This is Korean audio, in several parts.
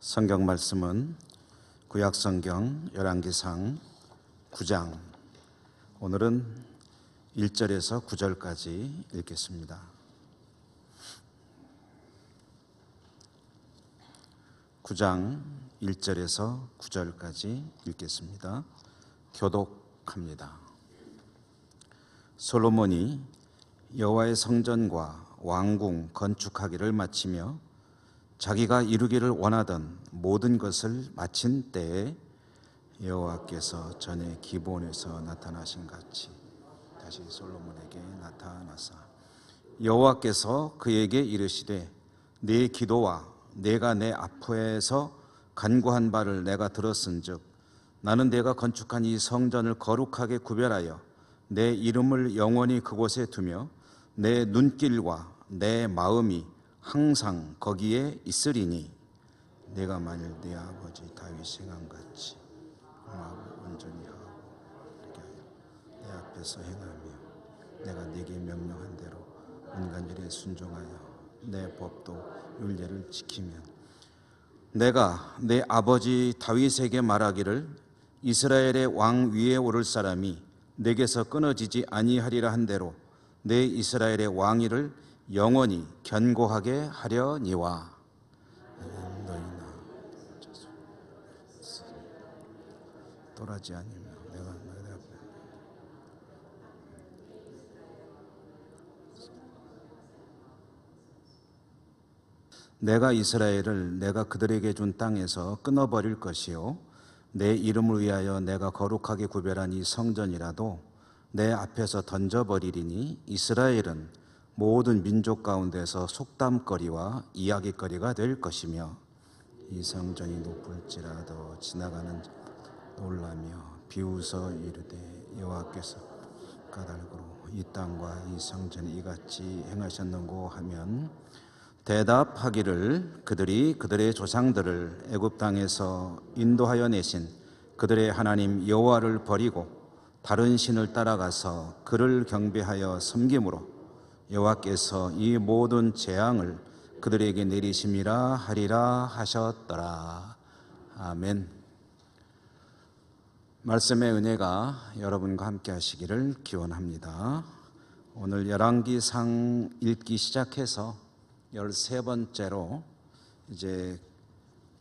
성경 말씀은 구약성경 열왕기상 9장, 오늘은 1절에서 9절까지 읽겠습니다. (9장) 1절에서 9절까지 읽겠습니다. 교독합니다. 솔로몬이 여호와의 성전과 왕궁 건축하기를 마치며 자기가 이루기를 원하던 모든 것을 마친 때에 여호와께서 전에 기브온에서 나타나신 같이 다시 솔로몬에게 나타나사 여호와께서 그에게 이르시되 네 기도와 내가 내 앞에서 간구한 바를 내가 들었은즉 나는 내가 건축한 이 성전을 거룩하게 구별하여 내 이름을 영원히 그곳에 두며 내 눈길과 내 마음이 항상 거기에 있으리니 내가 만일 내 아버지 다윗 행함같이 마음을 온전히 하고 내 앞에서 행하며 내가 네게 명령한 대로 온갖 일에 순종하여 내 법도 율례를 지키면 내가 내 아버지 다윗에게 말하기를 이스라엘의 왕 위에 오를 사람이 내게서 끊어지지 아니하리라 한 대로 내 이스라엘의 왕위를 영원히 견고하게 하려니와 너희나 떠나지 아니며 내가 이스라엘을 내가 그들에게 준 땅에서 끊어버릴 것이요 내 이름을 위하여 내가 거룩하게 구별한 이 성전이라도 내 앞에서 던져버리리니 이스라엘은 모든 민족 가운데서 속담거리와 이야기거리가 될 것이며 이 성전이 높을지라도 지나가는 놀라며 비웃어 이르되 여호와께서 까닭으로 이 땅과 이 성전이 이같이 행하셨는고 하면 대답하기를 그들이 그들의 조상들을 애굽 땅에서 인도하여 내신 그들의 하나님 여호와를 버리고 다른 신을 따라가서 그를 경배하여 섬김으로 여호와께서 이 모든 재앙을 그들에게 내리심이라 하리라 하셨더라. 아멘. 말씀의 은혜가 여러분과 함께 하시기를 기원합니다. 오늘 열왕기상 읽기 시작해서 13번째로 이제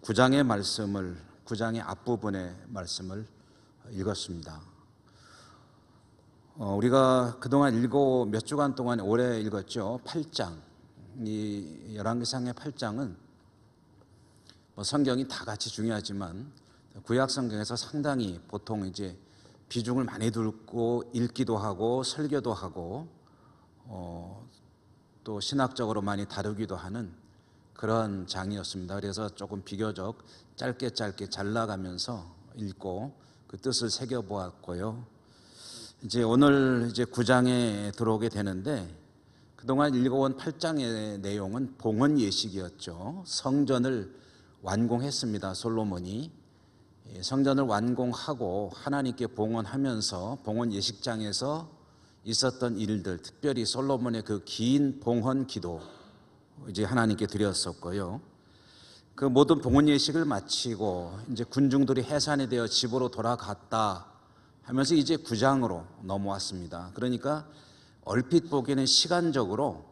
9장의 말씀을 9장의 앞부분의 말씀을 읽었습니다. 우리가 그동안 몇 주간 동안 오래 읽었죠. 8장. 이 열왕기상의 8장은 성경이 다 같이 중요하지만 구약 성경에서 상당히 보통 이제 비중을 많이 두고 읽기도 하고 설교도 하고 또 신학적으로 많이 다루기도 하는 그런 장이었습니다. 그래서 조금 비교적 짧게 잘라가면서 읽고 그 뜻을 새겨보았고요. 이제 오늘 이제 9장에 들어오게 되는데 그동안 읽어온 8장의 내용은 봉헌 예식이었죠. 성전을 완공했습니다. 솔로몬이 성전을 완공하고 하나님께 봉헌하면서 봉헌 예식장에서 있었던 일들, 특별히 솔로몬의 그 긴 봉헌 기도 이제 하나님께 드렸었고요. 그 모든 봉헌 예식을 마치고 이제 군중들이 해산이 되어 집으로 돌아갔다 하면서 이제 9장으로 넘어왔습니다. 그러니까 얼핏 보기에는 시간적으로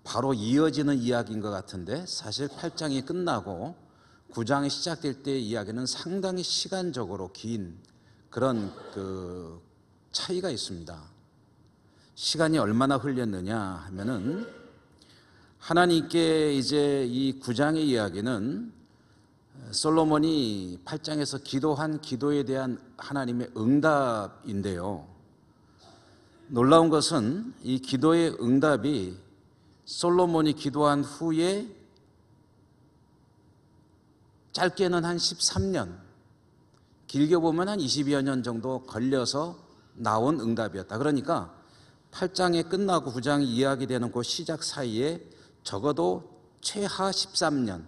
바로 이어지는 이야기인 것 같은데 사실 8장이 끝나고 9장이 시작될 때의 이야기는 상당히 시간적으로 긴 그런 그 차이가 있습니다. 시간이 얼마나 흘렸느냐 하면은 하나님께 이제 이 9장의 이야기는 솔로몬이 8장에서 기도한 기도에 대한 하나님의 응답인데요. 놀라운 것은 이 기도의 응답이 솔로몬이 기도한 후에 짧게는 한 13년, 길게 보면 한 20여 년 정도 걸려서 나온 응답이었다. 그러니까 8장이 끝나고 9장이 이야기되는 그 시작 사이에 적어도 최하 13년,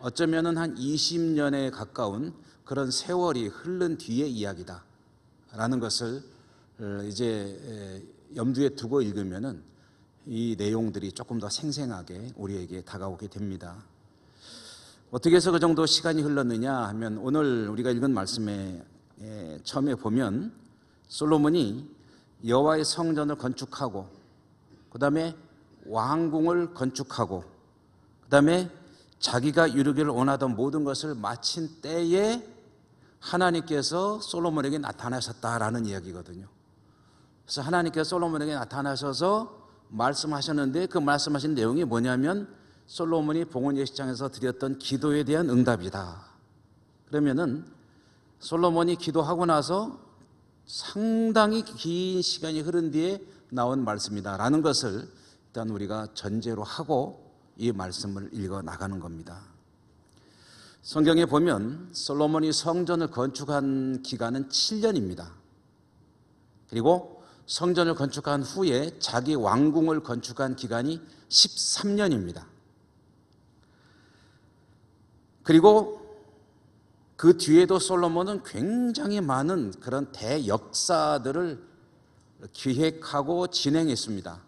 어쩌면은 한 20년에 가까운 그런 세월이 흐른 뒤의 이야기다 라는 것을 이제 염두에 두고 읽으면은 이 내용들이 조금 더 생생하게 우리에게 다가오게 됩니다. 어떻게 해서 그 정도 시간이 흘렀느냐 하면 오늘 우리가 읽은 말씀에 처음에 보면 솔로몬이 여호와의 성전을 건축하고 그 다음에 왕궁을 건축하고 그 다음에 자기가 이루기를 원하던 모든 것을 마친 때에 하나님께서 솔로몬에게 나타나셨다라는 이야기거든요. 그래서 하나님께서 솔로몬에게 나타나셔서 말씀하셨는데 그 말씀하신 내용이 뭐냐면 솔로몬이 봉헌예식장에서 드렸던 기도에 대한 응답이다. 그러면은 솔로몬이 기도하고 나서 상당히 긴 시간이 흐른 뒤에 나온 말씀이다라는 것을 일단 우리가 전제로 하고 이 말씀을 읽어 나가는 겁니다. 성경에 보면 솔로몬이 성전을 건축한 기간은 7년입니다. 그리고 성전을 건축한 후에 자기 왕궁을 건축한 기간이 13년입니다. 그리고 그 뒤에도 솔로몬은 굉장히 많은 그런 대역사들을 기획하고 진행했습니다.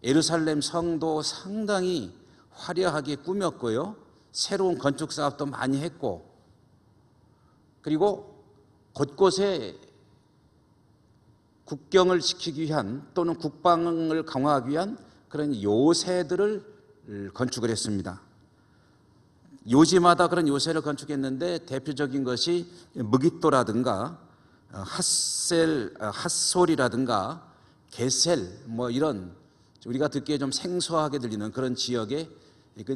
예루살렘 성도 상당히 화려하게 꾸몄고요. 새로운 건축 사업도 많이 했고, 그리고 곳곳에 국경을 지키기 위한 또는 국방을 강화하기 위한 그런 요새들을 건축을 했습니다. 요지마다 그런 요새를 건축했는데 대표적인 것이 무깃도라든가 핫솔이라든가 게셀 뭐 이런 우리가 듣기에 좀 생소하게 들리는 그런 지역에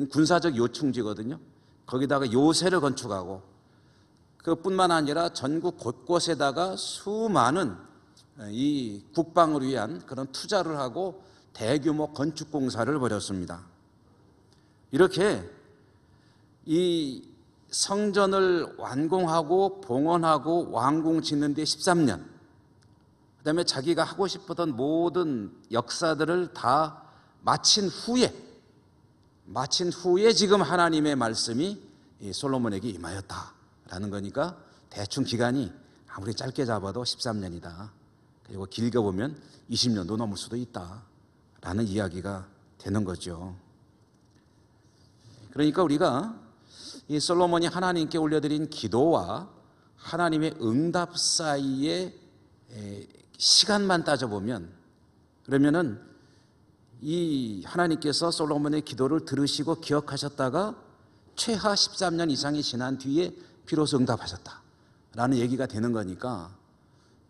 군사적 요충지거든요. 거기다가 요새를 건축하고 그뿐만 아니라 전국 곳곳에다가 수많은 이 국방을 위한 그런 투자를 하고 대규모 건축 공사를 벌였습니다. 이렇게 이 성전을 완공하고 봉헌하고 왕궁 짓는 데 13년, 그 다음에 자기가 하고 싶었던 모든 역사들을 다 마친 후에 지금 하나님의 말씀이 솔로몬에게 임하였다라는 거니까 대충 기간이 아무리 짧게 잡아도 13년이다. 그리고 길게 보면 20년도 넘을 수도 있다라는 이야기가 되는 거죠. 그러니까 우리가 이 솔로몬이 하나님께 올려드린 기도와 하나님의 응답 사이에 시간만 따져보면, 그러면은 이 하나님께서 솔로몬의 기도를 들으시고 기억하셨다가 최하 13년 이상이 지난 뒤에 비로소 응답하셨다라는 얘기가 되는 거니까,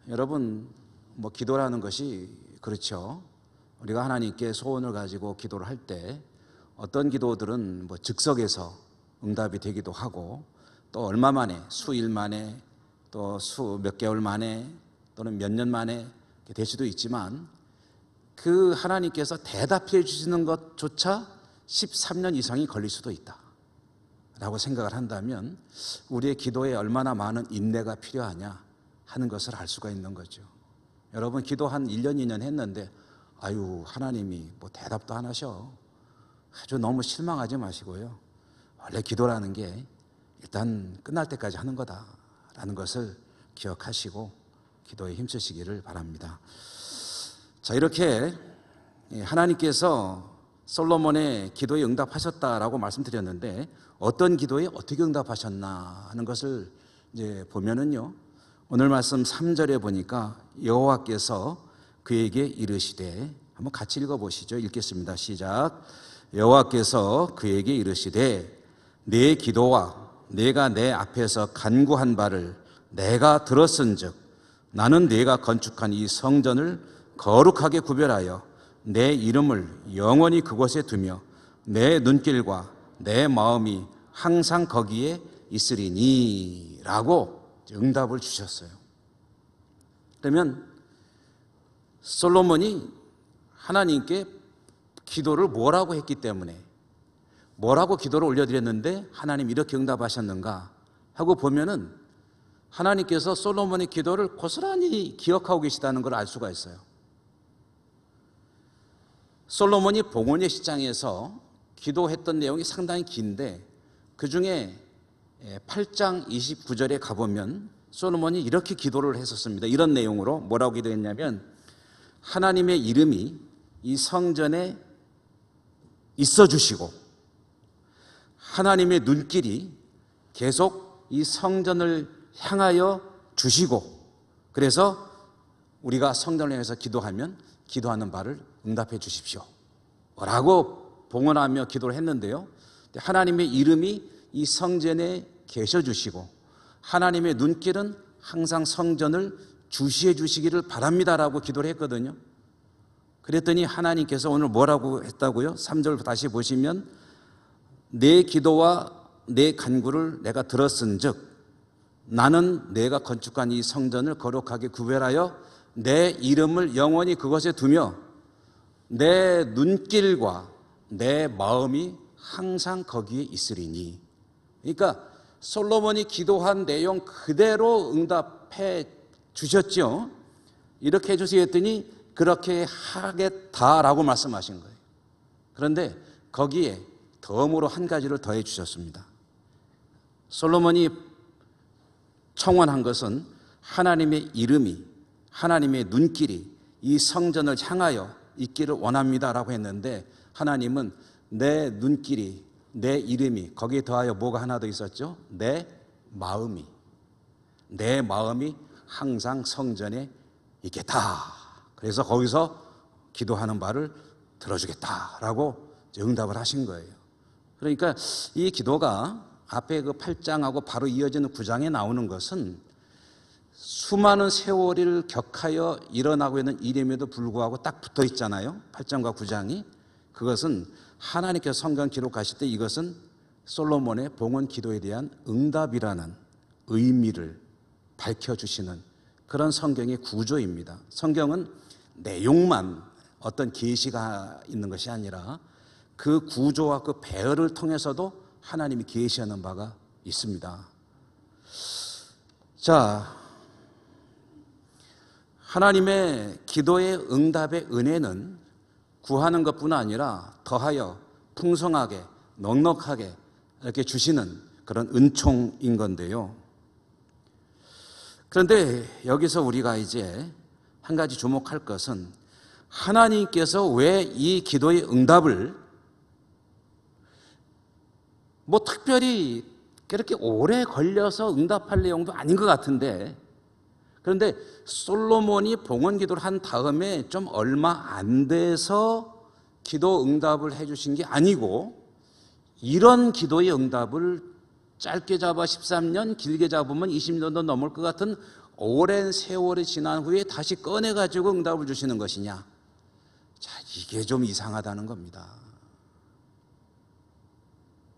여러분 뭐 기도라는 것이 그렇죠. 우리가 하나님께 소원을 가지고 기도를 할 때 어떤 기도들은 뭐 즉석에서 응답이 되기도 하고, 또 얼마 만에, 수일 만에, 또 몇 개월 만에, 또는 몇 년 만에 될 수도 있지만, 그 하나님께서 대답해 주시는 것조차 13년 이상이 걸릴 수도 있다 라고 생각을 한다면 우리의 기도에 얼마나 많은 인내가 필요하냐 하는 것을 알 수가 있는 거죠. 여러분 기도 한 1년 2년 했는데 아유 하나님이 뭐 대답도 안 하셔, 아주 너무 실망하지 마시고요. 원래 기도라는 게 일단 끝날 때까지 하는 거다라는 것을 기억하시고 기도에 힘쓰시기를 바랍니다. 자, 이렇게 하나님께서 솔로몬의 기도에 응답하셨다라고 말씀드렸는데 어떤 기도에 어떻게 응답하셨나 하는 것을 이제 보면은요, 오늘 말씀 3절에 보니까 여호와께서 그에게 이르시되, 한번 같이 읽어보시죠. 읽겠습니다. 시작. 여호와께서 그에게 이르시되 내 기도와 내가 내 앞에서 간구한 바를 내가 들었은즉 나는 내가 건축한 이 성전을 거룩하게 구별하여 내 이름을 영원히 그곳에 두며 내 눈길과 내 마음이 항상 거기에 있으리니 라고 응답을 주셨어요. 그러면 솔로몬이 하나님께 기도를 뭐라고 했기 때문에, 뭐라고 기도를 올려드렸는데 하나님 이렇게 응답하셨는가 하고 보면은 하나님께서 솔로몬의 기도를 고스란히 기억하고 계시다는 걸 알 수가 있어요. 솔로몬이 봉헌예식장에서 기도했던 내용이 상당히 긴데 그 중에 8장 29절에 가보면 솔로몬이 이렇게 기도를 했었습니다. 이런 내용으로 뭐라고 기도했냐면, 하나님의 이름이 이 성전에 있어 주시고 하나님의 눈길이 계속 이 성전을 향하여 주시고, 그래서 우리가 성전을 향해서 기도하면 기도하는 바를 응답해 주십시오 라고 봉헌하며 기도를 했는데요, 하나님의 이름이 이 성전에 계셔 주시고 하나님의 눈길은 항상 성전을 주시해 주시기를 바랍니다라고 기도를 했거든요. 그랬더니 하나님께서 오늘 뭐라고 했다고요? 3절 다시 보시면 내 기도와 내 간구를 내가 들었은즉 나는 내가 건축한 이 성전을 거룩하게 구별하여 내 이름을 영원히 그것에 두며 내 눈길과 내 마음이 항상 거기에 있으리니. 그러니까 솔로몬이 기도한 내용 그대로 응답해 주셨죠. 이렇게 해주시겠더니 그렇게 하겠다라고 말씀하신 거예요. 그런데 거기에 덤으로 한 가지를 더해 주셨습니다. 솔로몬이 청원한 것은 하나님의 이름이, 하나님의 눈길이 이 성전을 향하여 있기를 원합니다라고 했는데, 하나님은 내 눈길이, 내 이름이, 거기에 더하여 뭐가 하나 더 있었죠? 내 마음이 항상 성전에 있겠다. 그래서 거기서 기도하는 바를 들어주겠다라고 응답을 하신 거예요. 그러니까 이 기도가 앞에 그 8장하고 바로 이어지는 9장에 나오는 것은 수많은 세월을 격하여 일어나고 있는 일임에도 불구하고 딱 붙어 있잖아요. 8장과 9장이. 그것은 하나님께서 성경 기록하실 때 이것은 솔로몬의 봉헌 기도에 대한 응답이라는 의미를 밝혀주시는 그런 성경의 구조입니다. 성경은 내용만 어떤 계시가 있는 것이 아니라 그 구조와 그 배열을 통해서도 하나님이 계시하는 바가 있습니다. 자, 하나님의 기도의 응답의 은혜는 구하는 것뿐 아니라 더하여 풍성하게 넉넉하게 이렇게 주시는 그런 은총인 건데요. 그런데 여기서 우리가 이제 한 가지 주목할 것은 하나님께서 왜 이 기도의 응답을 뭐 특별히 그렇게 오래 걸려서 응답할 내용도 아닌 것 같은데, 그런데 솔로몬이 봉헌 기도를 한 다음에 좀 얼마 안 돼서 기도 응답을 해 주신 게 아니고, 이런 기도의 응답을 짧게 잡아 13년, 길게 잡으면 20년도 넘을 것 같은 오랜 세월이 지난 후에 다시 꺼내가지고 응답을 주시는 것이냐. 자, 이게 좀 이상하다는 겁니다.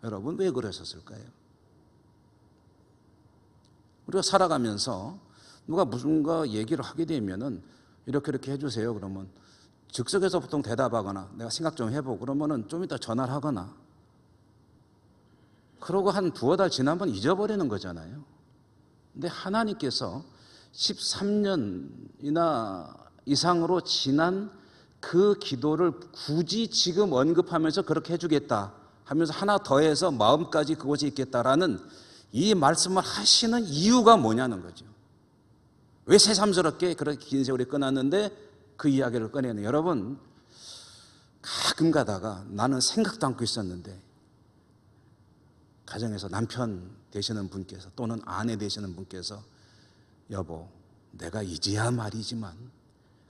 여러분, 왜 그러셨을까요? 우리가 살아가면서 누가 무슨가 얘기를 하게 되면은 이렇게 해주세요 그러면 즉석에서 보통 대답하거나 내가 생각 좀 해보고 그러면은 좀 이따 전화를 하거나, 그러고 한 두어 달 지나면 잊어버리는 거잖아요. 근데 하나님께서 13년이나 이상으로 지난 그 기도를 굳이 지금 언급하면서 그렇게 해주겠다 하면서 하나 더해서 마음까지 그곳에 있겠다라는 이 말씀을 하시는 이유가 뭐냐는 거죠. 왜 새삼스럽게 그렇게 긴 세월이 끝났는데 그 이야기를 꺼내는, 여러분 가끔 가다가 나는 생각도 않고 있었는데 가정에서 남편 되시는 분께서 또는 아내 되시는 분께서 여보, 내가 이제야 말이지만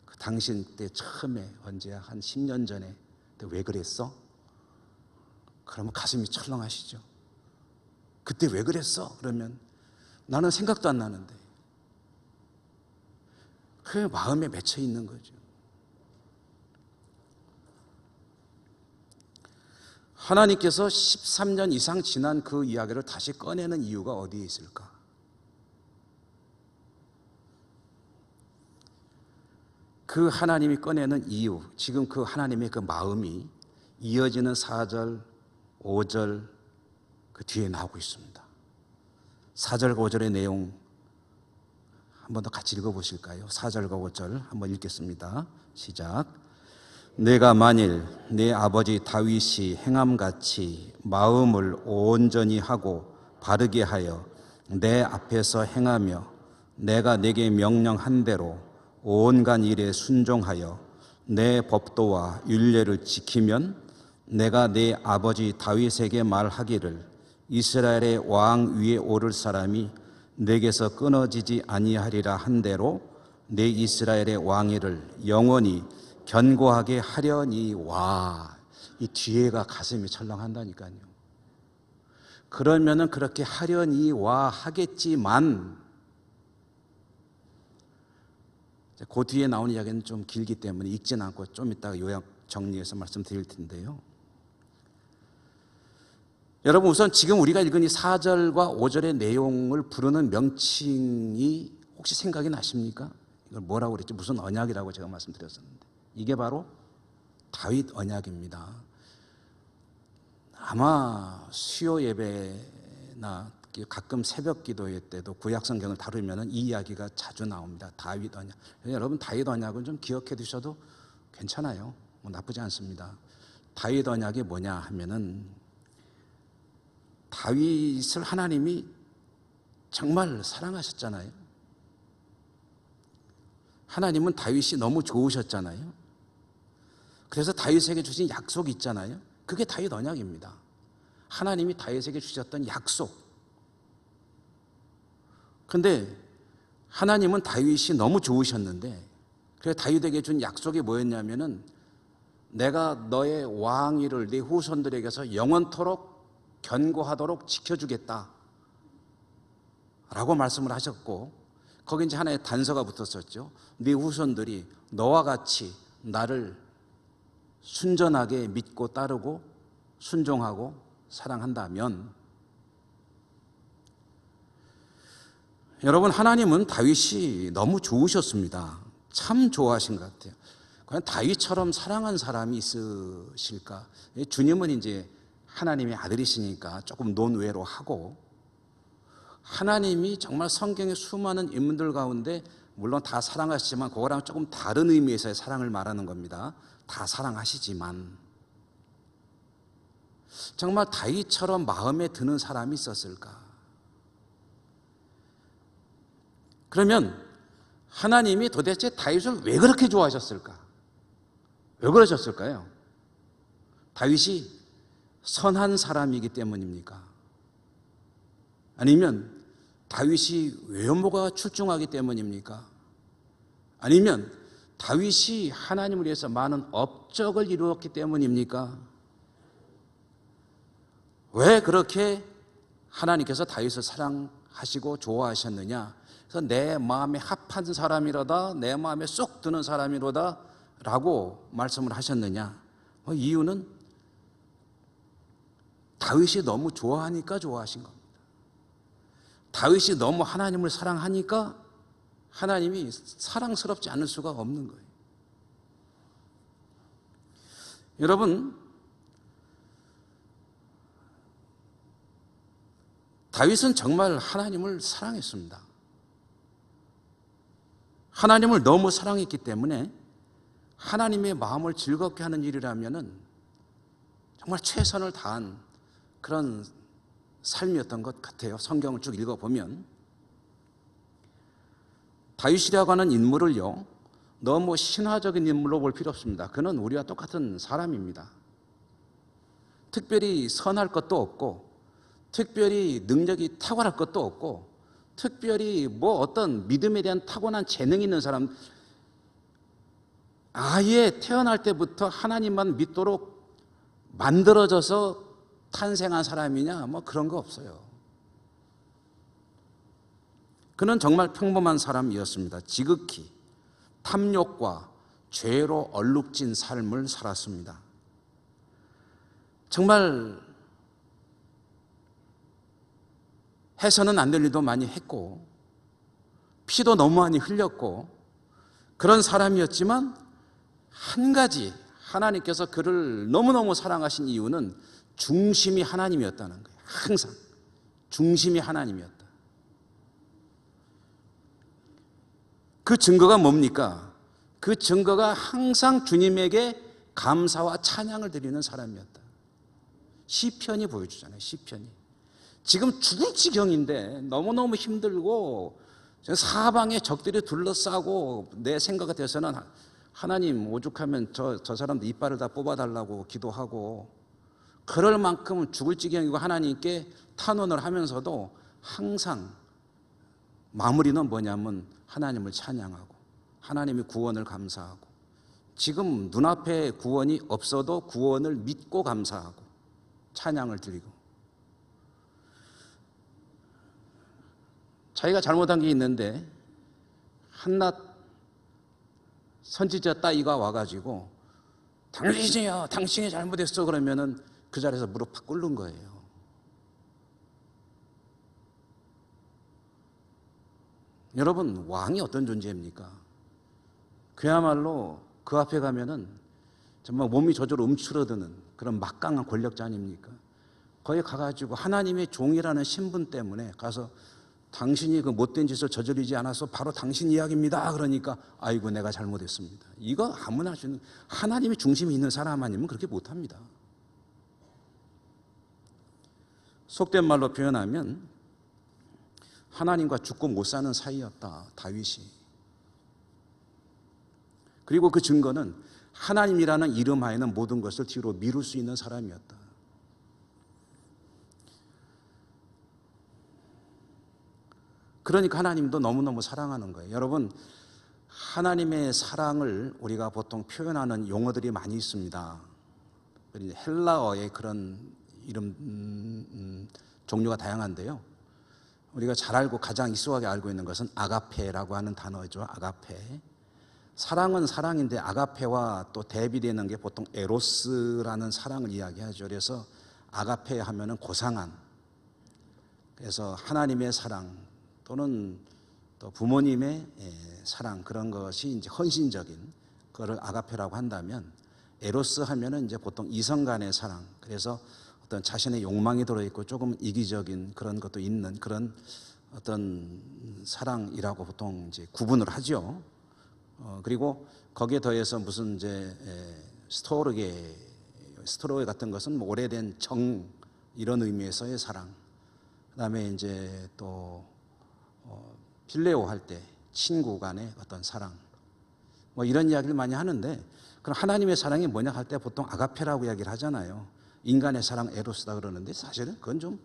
그 당신 때 처음에 언제야 한 10년 전에 왜 그랬어? 그러면 가슴이 철렁하시죠. 그때 왜 그랬어? 그러면 나는 생각도 안 나는데. 그 마음에 맺혀 있는 거죠. 하나님께서 13년 이상 지난 그 이야기를 다시 꺼내는 이유가 어디에 있을까? 그 하나님이 꺼내는 이유, 지금 그 하나님의 그 마음이 이어지는 4절, 5절 그 뒤에 나오고 있습니다. 4절과 5절의 내용 한 번 더 같이 읽어보실까요? 4절과 5절 한번 읽겠습니다. 시작. 내가 만일 내 아버지 다윗이 행함같이 마음을 온전히 하고 바르게 하여 내 앞에서 행하며 내가 내게 명령한 대로 온갖 일에 순종하여 내 법도와 율례를 지키면 내가 내 아버지 다윗에게 말하기를 이스라엘의 왕 위에 오를 사람이 내게서 끊어지지 아니하리라 한 대로 내 이스라엘의 왕위를 영원히 견고하게 하려니와. 이 뒤에가 가슴이 철렁한다니까요. 그러면은 그렇게 하려니와 하겠지만, 그 뒤에 나오는 이야기는 좀 길기 때문에 읽진 않고 좀 이따가 요약 정리해서 말씀드릴 텐데요. 여러분, 우선 지금 우리가 읽은 이 4절과 5절의 내용을 부르는 명칭이 혹시 생각이 나십니까? 이걸 뭐라고 그랬지? 무슨 언약이라고 제가 말씀드렸었는데, 이게 바로 다윗 언약입니다. 아마 수요 예배나 가끔 새벽 기도회 때도 구약 성경을 다루면 이 이야기가 자주 나옵니다. 다윗 언약. 여러분, 다윗 언약은 좀 기억해 두셔도 괜찮아요. 나쁘지 않습니다. 다윗 언약이 뭐냐 하면은, 다윗을 하나님이 정말 사랑하셨잖아요. 하나님은 다윗이 너무 좋으셨잖아요. 그래서 다윗에게 주신 약속이 있잖아요. 그게 다윗 언약입니다. 하나님이 다윗에게 주셨던 약속. 그런데 하나님은 다윗이 너무 좋으셨는데, 그래서 다윗에게 준 약속이 뭐였냐면은, 내가 너의 왕위를 네 후손들에게서 영원토록 견고하도록 지켜주겠다 라고 말씀을 하셨고, 거기 이제 하나의 단서가 붙었었죠. 네 후손들이 너와 같이 나를 순전하게 믿고 따르고 순종하고 사랑한다면. 여러분, 하나님은 다윗이 너무 좋으셨습니다. 참 좋아하신 것 같아요. 과연 다윗처럼 사랑한 사람이 있으실까? 주님은 이제 하나님의 아들이시니까 조금 논외로 하고, 하나님이 정말 성경의 수많은 인물들 가운데 물론 다 사랑하시지만 그거랑 조금 다른 의미에서의 사랑을 말하는 겁니다. 다 사랑하시지만 정말 다윗처럼 마음에 드는 사람이 있었을까? 그러면 하나님이 도대체 다윗을 왜 그렇게 좋아하셨을까? 왜 그러셨을까요? 다윗이 선한 사람이기 때문입니까? 아니면 다윗이 외모가 출중하기 때문입니까? 아니면 다윗이 하나님을 위해서 많은 업적을 이루었기 때문입니까? 왜 그렇게 하나님께서 다윗을 사랑하시고 좋아하셨느냐? 그래서 내 마음에 합한 사람이로다, 내 마음에 쏙 드는 사람이로다 라고 말씀을 하셨느냐? 이유는 다윗이 너무 좋아하니까 좋아하신 겁니다. 다윗이 너무 하나님을 사랑하니까 하나님이 사랑스럽지 않을 수가 없는 거예요. 여러분, 다윗은 정말 하나님을 사랑했습니다. 하나님을 너무 사랑했기 때문에 하나님의 마음을 즐겁게 하는 일이라면은 정말 최선을 다한 그런 삶이었던 것 같아요. 성경을 쭉 읽어보면 다윗이라고 하는 인물을요, 너무 신화적인 인물로 볼 필요 없습니다. 그는 우리와 똑같은 사람입니다. 특별히 선할 것도 없고, 특별히 능력이 탁월할 것도 없고, 특별히 뭐 어떤 믿음에 대한 타고난 재능이 있는 사람, 아예 태어날 때부터 하나님만 믿도록 만들어져서 탄생한 사람이냐? 뭐 그런 거 없어요. 그는 정말 평범한 사람이었습니다. 지극히 탐욕과 죄로 얼룩진 삶을 살았습니다. 정말 해서는 안 될 일도 많이 했고, 피도 너무 많이 흘렸고, 그런 사람이었지만 한 가지, 하나님께서 그를 너무너무 사랑하신 이유는 중심이 하나님이었다는 거예요. 항상 중심이 하나님이었다. 그 증거가 뭡니까? 그 증거가 항상 주님에게 감사와 찬양을 드리는 사람이었다. 시편이 보여주잖아요. 시편이 지금 죽을 지경인데 너무너무 힘들고 사방에 적들이 둘러싸고, 내 생각 같아서는 하나님 오죽하면 저 사람들 이빨을 다 뽑아달라고 기도하고, 그럴 만큼 죽을 지경이고 하나님께 탄원을 하면서도 항상 마무리는 뭐냐면 하나님을 찬양하고 하나님의 구원을 감사하고, 지금 눈앞에 구원이 없어도 구원을 믿고 감사하고 찬양을 드리고, 자기가 잘못한 게 있는데 한낱 선지자 따위가 와가지고 당신이야, 당신이 잘못했어 그러면은 그 자리에서 무릎 팍 꿇는 거예요. 여러분, 왕이 어떤 존재입니까? 그야말로 그 앞에 가면은 정말 몸이 저절로 움츠러드는 그런 막강한 권력자 아닙니까? 거기 가가지고 하나님의 종이라는 신분 때문에 가서 당신이 그 못된 짓을 저지르지 않아서 바로 당신 이야기입니다. 그러니까 아이고 내가 잘못했습니다. 이거 아무나 할 수 있는, 하나님의 중심이 있는 사람 아니면 그렇게 못합니다. 속된 말로 표현하면 하나님과 죽고 못 사는 사이였다, 다윗이. 그리고 그 증거는 하나님이라는 이름 하에는 모든 것을 뒤로 미룰 수 있는 사람이었다. 그러니까 하나님도 너무너무 사랑하는 거예요. 여러분, 하나님의 사랑을 우리가 보통 표현하는 용어들이 많이 있습니다. 헬라어의 그런 이름 종류가 다양한데요. 우리가 잘 알고 가장 익숙하게 알고 있는 것은 아가페라고 하는 단어죠. 아가페. 사랑은 사랑인데 아가페와 또 대비되는 게 보통 에로스라는 사랑을 이야기하죠. 그래서 아가페 하면은 고상한, 그래서 하나님의 사랑 또는 또 부모님의 사랑, 그런 것이 이제 헌신적인 그거를 아가페라고 한다면, 에로스 하면은 이제 보통 이성 간의 사랑, 그래서 어떤 자신의 욕망이 들어있고 조금 이기적인 그런 것도 있는 그런 어떤 사랑이라고 보통 이제 구분을 하죠. 그리고 거기에 더해서 무슨 이제 스토르게 같은 것은 뭐 오래된 정, 이런 의미에서의 사랑. 그다음에 이제 또 필레오 할 때 친구 간의 어떤 사랑, 뭐 이런 이야기를 많이 하는데, 그럼 하나님의 사랑이 뭐냐 할 때 보통 아가페라고 이야기를 하잖아요. 인간의 사랑 에로스다 그러는데 사실은 그건 좀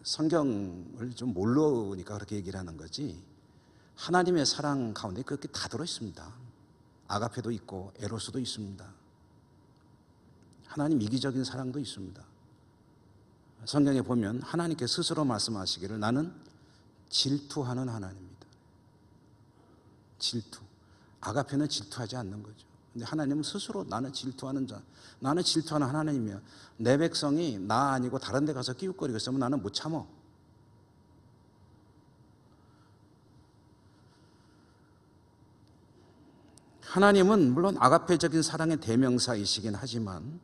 성경을 좀 모르니까 그렇게 얘기를 하는 거지, 하나님의 사랑 가운데 그렇게 다 들어있습니다. 아가페도 있고 에로스도 있습니다. 하나님 이기적인 사랑도 있습니다. 성경에 보면 하나님께 스스로 말씀하시기를 나는 질투하는 하나님입니다. 질투. 아가페는 질투하지 않는 거죠. 근데 하나님은 스스로 나는 질투하는 자, 나는 질투하는 하나님이야. 내 백성이 나 아니고 다른 데 가서 끼웃거리고 있으면 나는 못 참어. 하나님은 물론 아가페적인 사랑의 대명사이시긴 하지만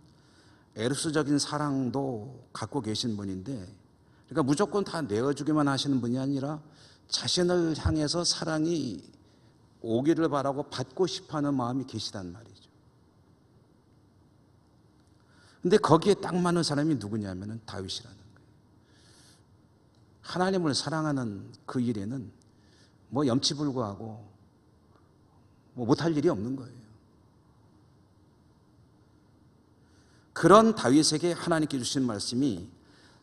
에르스적인 사랑도 갖고 계신 분인데, 그러니까 무조건 다 내어주기만 하시는 분이 아니라 자신을 향해서 사랑이 오기를 바라고 받고 싶어하는 마음이 계시단 말이죠. 근데 거기에 딱 맞는 사람이 누구냐면 다윗이라는 거예요. 하나님을 사랑하는 그 일에는 뭐 염치불구하고 뭐 못할 일이 없는 거예요. 그런 다윗에게 하나님께 주신 말씀이,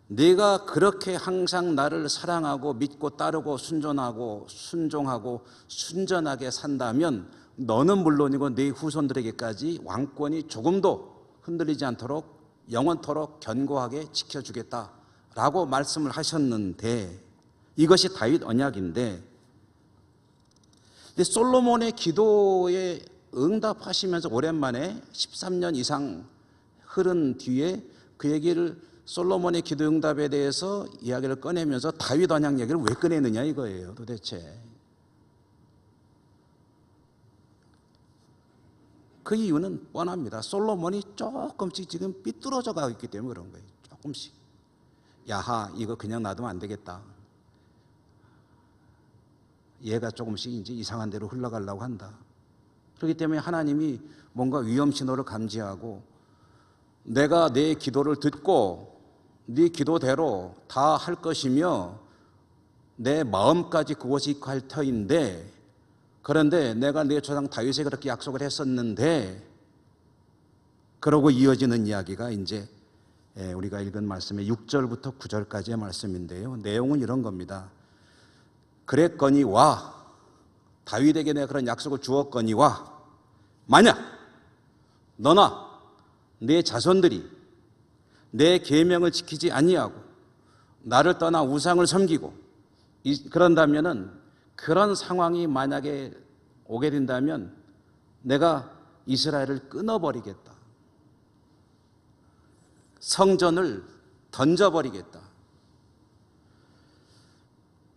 네가 그렇게 항상 나를 사랑하고 믿고 따르고 순종하고 순전하게 산다면 너는 물론이고 네 후손들에게까지 왕권이 조금도 흔들리지 않도록 영원토록 견고하게 지켜주겠다라고 말씀을 하셨는데, 이것이 다윗 언약인데, 솔로몬의 기도에 응답하시면서 오랜만에 13년 이상 흐른 뒤에 그 얘기를, 솔로몬의 기도 응답에 대해서 이야기를 꺼내면서 다윗 언약 얘기를 왜 꺼내느냐 이거예요. 도대체 그 이유는 뻔합니다. 솔로몬이 조금씩 지금 삐뚤어져 가고 있기 때문에 그런 거예요. 조금씩. 야하, 이거 그냥 놔두면 안 되겠다. 얘가 조금씩 이제 이상한 대로 흘러가려고 한다. 그렇기 때문에 하나님이 뭔가 위험 신호를 감지하고, 내가 내 기도를 듣고 네 기도대로 다 할 것이며 내 마음까지 그것이 갈 터인데, 그런데 내가 내 조상 다윗에 그렇게 약속을 했었는데, 그러고 이어지는 이야기가 이제 우리가 읽은 말씀의 6절부터 9절까지의 말씀인데요. 내용은 이런 겁니다. 그랬거니와, 다윗에게 내가 그런 약속을 주었거니와, 만약 너나 내 자손들이 내 계명을 지키지 아니하고 나를 떠나 우상을 섬기고 그런다면은, 그런 상황이 만약에 오게 된다면 내가 이스라엘을 끊어버리겠다. 성전을 던져버리겠다.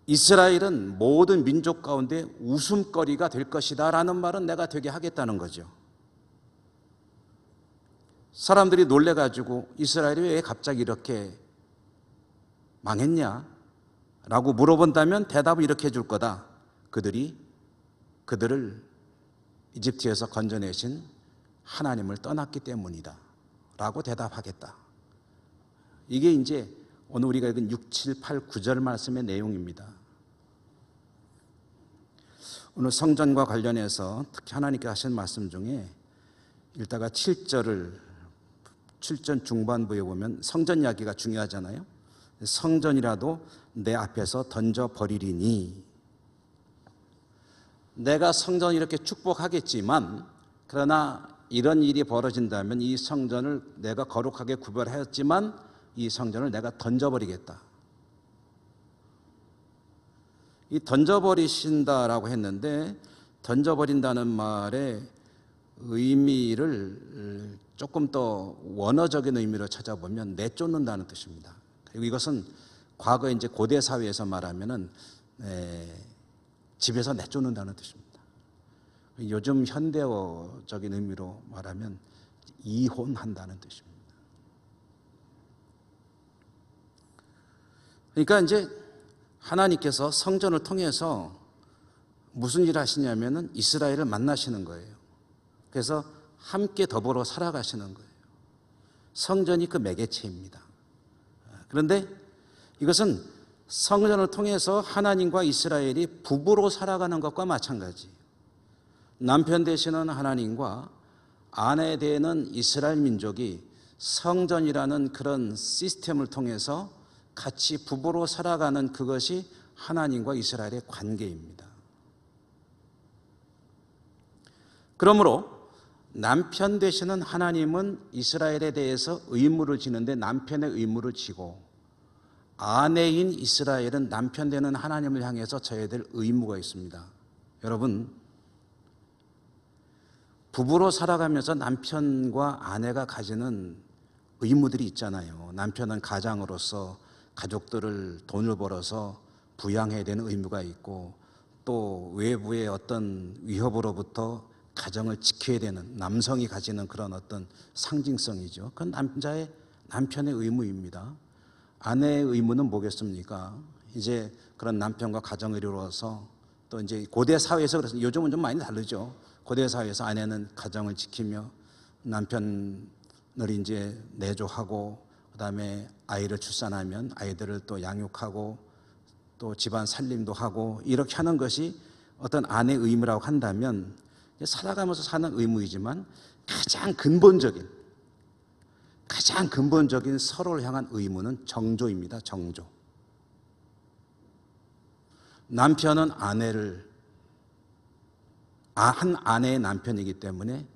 이스라엘은 모든 민족 가운데 웃음거리가 될 것이다 라는 말은 내가 되게 하겠다는 거죠. 사람들이 놀래가지고 이스라엘이 왜 갑자기 이렇게 망했냐? 라고 물어본다면 대답을 이렇게 해줄 거다. 그들을 이집트에서 건져내신 하나님을 떠났기 때문이다 라고 대답하겠다. 이게 이제 오늘 우리가 읽은 6, 7, 8, 9절 말씀의 내용입니다. 오늘 성전과 관련해서 특히 하나님께 하신 말씀 중에 읽다가 7절 중반부에 보면 성전 이야기가 중요하잖아요. 성전이라도 내 앞에서 던져버리리니, 내가 성전을 이렇게 축복하겠지만, 그러나 이런 일이 벌어진다면 이 성전을 내가 거룩하게 구별하였지만 이 성전을 내가 던져버리겠다. 이 던져버리신다라고 했는데, 던져버린다는 말의 의미를 조금 더 원어적인 의미로 찾아보면 내쫓는다는 뜻입니다. 그리고 이것은 과거 이제 고대 사회에서 말하면은 집에서 내쫓는다는 뜻입니다. 요즘 현대어적인 의미로 말하면 이혼한다는 뜻입니다. 그러니까 이제 하나님께서 성전을 통해서 무슨 일을 하시냐면은 이스라엘을 만나시는 거예요. 그래서 함께 더불어 살아가시는 거예요. 성전이 그 매개체입니다. 그런데 이것은 성전을 통해서 하나님과 이스라엘이 부부로 살아가는 것과 마찬가지예요. 남편 되시는 하나님과 아내 되는 이스라엘 민족이 성전이라는 그런 시스템을 통해서 같이 부부로 살아가는, 그것이 하나님과 이스라엘의 관계입니다. 그러므로 남편 되시는 하나님은 이스라엘에 대해서 의무를 지는데 남편의 의무를 지고, 아내인 이스라엘은 남편 되는 하나님을 향해서 져야 될 의무가 있습니다. 여러분, 부부로 살아가면서 남편과 아내가 가지는 의무들이 있잖아요. 남편은 가장으로서 가족들을 돈을 벌어서 부양해야 되는 의무가 있고, 또 외부의 어떤 위협으로부터 가정을 지켜야 되는, 남성이 가지는 그런 어떤 상징성이죠. 그건 남편의 의무입니다. 아내의 의무는 뭐겠습니까? 이제 그런 남편과 가정을 이루어서, 또 이제 고대 사회에서, 그래서 요즘은 좀 많이 다르죠. 고대 사회에서 아내는 가정을 지키며 남편을 이제 내조하고, 그다음에 아이를 출산하면 아이들을 또 양육하고 또 집안 살림도 하고, 이렇게 하는 것이 어떤 아내의 의무라고 한다면, 살아가면서 사는 의무이지만 가장 근본적인 서로를 향한 의무는 정조입니다. 정조. 남편은 한 아내의 남편이기 때문에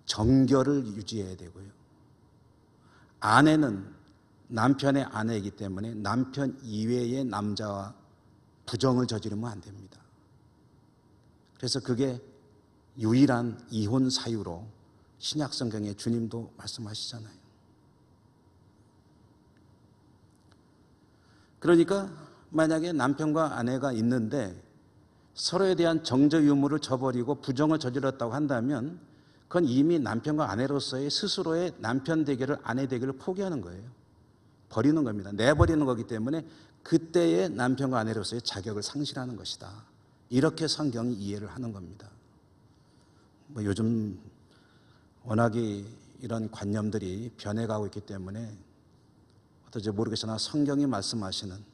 정결을 유지해야 되고요. 아내는 남편의 아내이기 때문에 남편 이외의 남자와 부정을 저지르면 안 됩니다. 그래서 그게 유일한 이혼 사유로 신약 성경에 주님도 말씀하시잖아요. 그러니까 만약에 남편과 아내가 있는데 서로에 대한 정적 유무를 저버리고 부정을 저질렀다고 한다면, 그건 이미 남편과 아내로서의 스스로의 남편 되기를, 아내 되기를 포기하는 거예요. 버리는 겁니다. 내버리는 거기 때문에 그때의 남편과 아내로서의 자격을 상실하는 것이다. 이렇게 성경이 이해를 하는 겁니다. 요즘 워낙에 이런 관념들이 변해가고 있기 때문에 어떨지 모르겠으나 성경이 말씀하시는,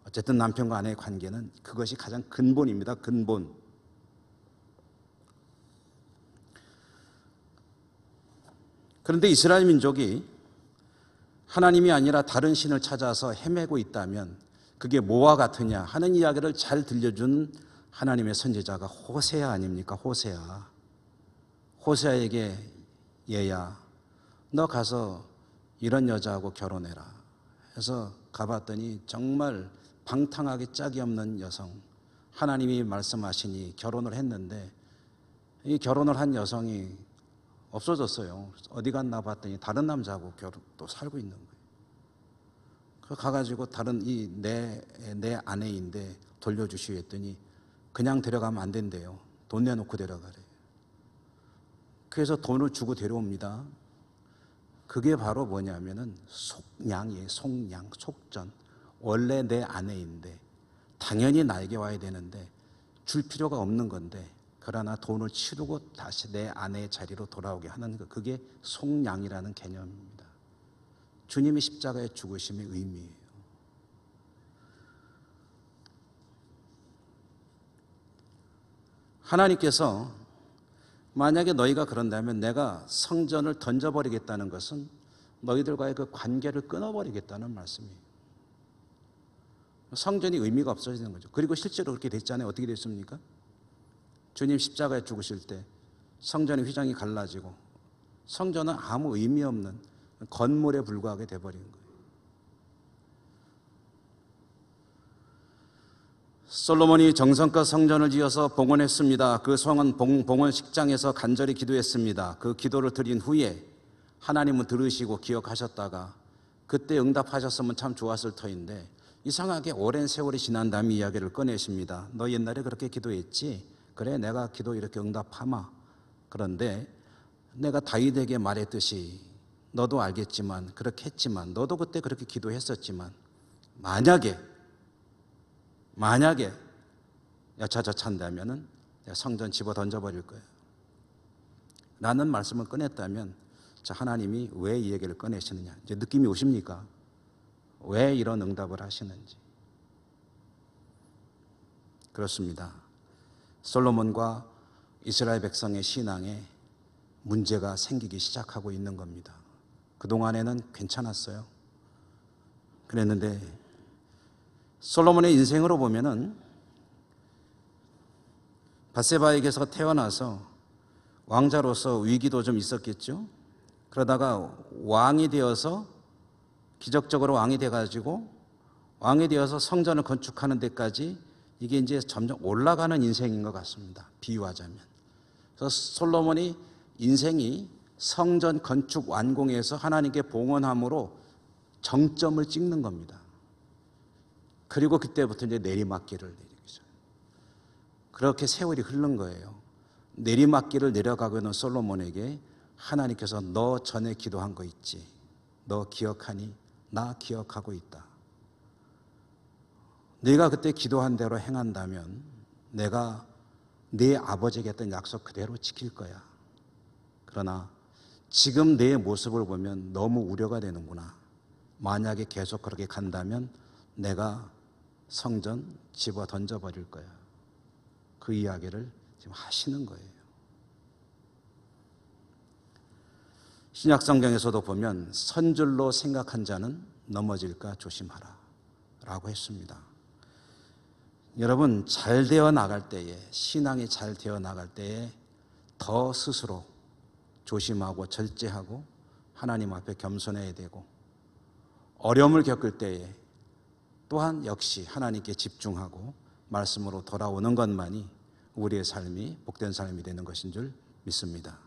어쨌든 남편과 아내의 관계는 그것이 가장 근본입니다. 근본. 그런데 이스라엘 민족이 하나님이 아니라 다른 신을 찾아서 헤매고 있다면 그게 뭐와 같으냐 하는 이야기를 잘 들려준 하나님의 선지자가 호세아 아닙니까? 호세아. 호세아에게 얘야, 너 가서 이런 여자하고 결혼해라 해서 가봤더니 정말 방탕하게 짝이 없는 여성, 하나님이 말씀하시니 결혼을 했는데 이 결혼을 한 여성이 없어졌어요. 어디 갔나 봤더니 다른 남자하고 또 살고 있는 거예요. 그 가가지고 다른 내 아내인데 돌려주시오 했더니 그냥 데려가면 안 된대요. 돈 내놓고 데려가래요. 그래서 돈을 주고 데려옵니다. 그게 바로 뭐냐면은 속량이에요. 속량, 속전. 원래 내 아내인데 당연히 나에게 와야 되는데 줄 필요가 없는 건데 그러나 돈을 치르고 다시 내 아내의 자리로 돌아오게 하는 것, 그게 속량이라는 개념입니다. 주님이 십자가의 죽으심의 의미예요. 하나님께서 만약에 너희가 그런다면 내가 성전을 던져버리겠다는 것은 너희들과의 그 관계를 끊어버리겠다는 말씀이에요. 성전이 의미가 없어지는 거죠. 그리고 실제로 그렇게 됐잖아요. 어떻게 됐습니까? 주님 십자가에 죽으실 때 성전의 휘장이 갈라지고 성전은 아무 의미 없는 건물에 불과하게 돼버린 거예요. 솔로몬이 정성껏 성전을 지어서 봉헌했습니다. 그 성은 봉헌식장에서 간절히 기도했습니다. 그 기도를 드린 후에 하나님은 들으시고 기억하셨다가 그때 응답하셨으면 참 좋았을 터인데 이상하게 오랜 세월이 지난 다음에 이야기를 꺼내십니다. 너 옛날에 그렇게 기도했지? 그래, 내가 기도 이렇게 응답하마. 그런데 내가 다윗에게 말했듯이 너도 알겠지만 그렇게 했지만 너도 그때 그렇게 기도했었지만 만약에 여차저차한다면은 성전 집어 던져버릴 거예요 라는 말씀을 꺼냈다면, 자, 하나님이 왜 이 얘기를 꺼내시느냐, 이제 느낌이 오십니까? 왜 이런 응답을 하시는지. 그렇습니다. 솔로몬과 이스라엘 백성의 신앙에 문제가 생기기 시작하고 있는 겁니다. 그동안에는 괜찮았어요. 그랬는데 솔로몬의 인생으로 보면은 밧세바에게서 태어나서 왕자로서 위기도 좀 있었겠죠. 그러다가 왕이 되어서 기적적으로 왕이 돼가지고 왕이 되어서 성전을 건축하는 데까지 이게 이제 점점 올라가는 인생인 것 같습니다. 비유하자면. 그래서 솔로몬이 인생이 성전 건축 완공에서 하나님께 봉헌함으로 정점을 찍는 겁니다. 그리고 그때부터 이제 내리막길을 내리기 시작해요. 그렇게 세월이 흐른 거예요. 내리막길을 내려가고 있는 솔로몬에게 하나님께서 너 전에 기도한 거 있지? 너 기억하니? 나 기억하고 있다. 네가 그때 기도한 대로 행한다면 내가 네 아버지에게 했던 약속 그대로 지킬 거야. 그러나 지금 내 모습을 보면 너무 우려가 되는구나. 만약에 계속 그렇게 간다면 내가 성전 집어 던져버릴 거야. 그 이야기를 지금 하시는 거예요. 신약 성경에서도 보면 선줄로 생각한 자는 넘어질까 조심하라 라고 했습니다. 여러분, 잘 되어 나갈 때에, 신앙이 잘 되어 나갈 때에 더 스스로 조심하고 절제하고 하나님 앞에 겸손해야 되고, 어려움을 겪을 때에 또한 역시 하나님께 집중하고 말씀으로 돌아오는 것만이 우리의 삶이 복된 삶이 되는 것인 줄 믿습니다.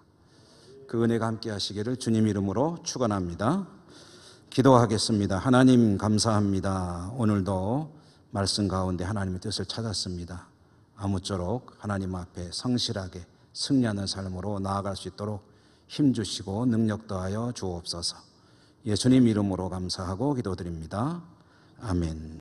그 은혜가 함께 하시기를 주님 이름으로 축원합니다. 기도하겠습니다. 하나님 감사합니다. 오늘도 말씀 가운데 하나님의 뜻을 찾았습니다. 아무쪼록 하나님 앞에 성실하게 승리하는 삶으로 나아갈 수 있도록 힘주시고 능력 더하여 주옵소서. 예수님 이름으로 감사하고 기도드립니다. 아멘.